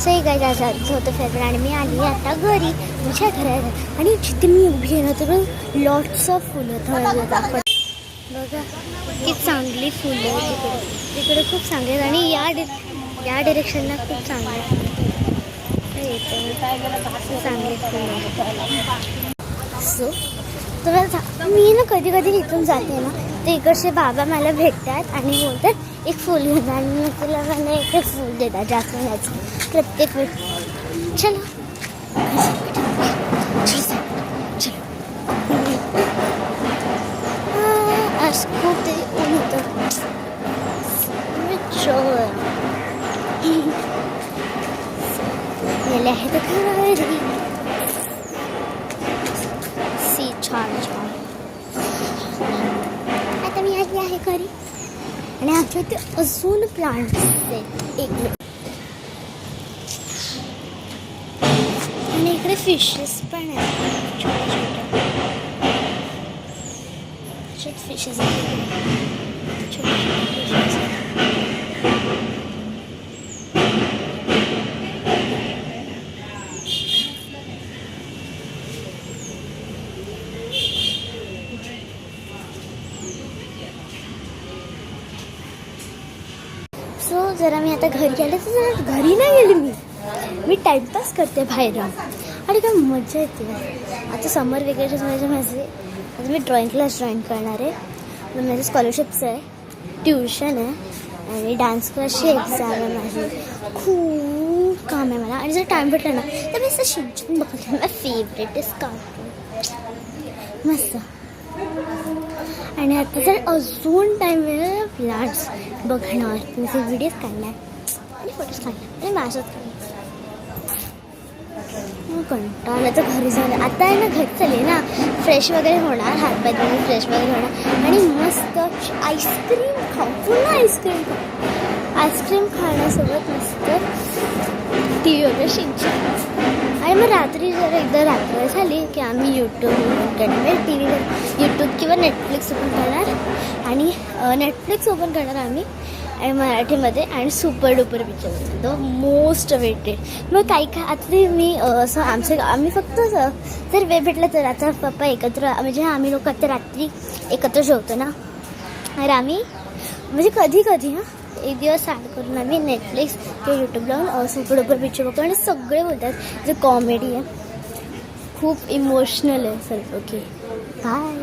सही काय जायचं होतं फेब्रुवारी आणि मी आली आता घरी माझ्या घरात आणि जिथे मी उभी आहे ना तर लॉट्स ऑफ फुलं थळलेत आपण बघा की चांगली फुलं तिकडे खूप चांगली आहेत आणि या डिरेक्शनला खूप चांगले चांगले फुलं सो तर मी ना कधी कधी इथून जाते ना ते इकडचे बाबा मला भेटतात आणि बोलतात एक फूल घेऊन आणि मी तुला मला एक फूल देतात जास्वंदाचं प्रत्येक वेळी चलो आज खूप ते ऊन होतं गेले आहे तर खरं छान छान आता मी आली आहे घरी आणि आमच्या इथे अजून प्लांट्स आहेत एक आणि इकडे फिशेस पण आहेत छोटे छोटे फिशेस आहेत छोटे फिशेस सो जरा मी आता घरी आले तर जरा घरी नाही गेली मी टाईमपास करते बाहेर आणि काय मजा येते आता समर वेकेशनमध्ये माझे आता मी ड्रॉइंग क्लास जॉईन करणार आहे माझे स्कॉलरशिप्स आहे ट्युशन आहे आणि डान्स क्लासची एक्झाम आहे माझी खूप काम आहे मला आणि जर टाईम भेटला ना तर मी असं शिक्षण बघते माझं फेवरेटच कार्टून मस्त आणि आता जर अजून टाईम मिळेल प्लांट्स बघणार तुमचे व्हिडिओज काढणार आणि फोटोज काढणार आणि माझ्याच काढणार कंटाळा तर घरी जाणार आता आहे ना घरी चालले ना फ्रेश वगैरे होणार हातपाय धुवून फ्रेश वगैरे होणार आणि मस्त आईस्क्रीम खाऊ पुन्हा आईस्क्रीम खाण्यासोबत मस्त टी व्ही वगैरे शिक्षण आणि मग रात्री जर एकदा रात्र झाली की आम्ही यूट्यूब ओपन करणार टी व्हीवर यूट्यूब किंवा नेटफ्लिक्स ओपन करणार आणि नेटफ्लिक्स ओपन करणार आम्ही आणि मराठीमध्ये आणि super duper picture the most waited मग काही काय आता ते मी असं आम्ही फक्त जर वेळ भेटला तर आता पप्पा एकत्र म्हणजे आम्ही लोक आता रात्री एकत्र जेवतो ना तर आम्ही म्हणजे कधी कधी एक दिवस ॲड करून आम्ही नेटफ्लिक्स किंवा यूट्यूब लावून सुपर डुपर पिक्चर बघतो आणि सगळे बोलतात जे कॉमेडी आहे खूप इमोशनल आहे सर ओके बाय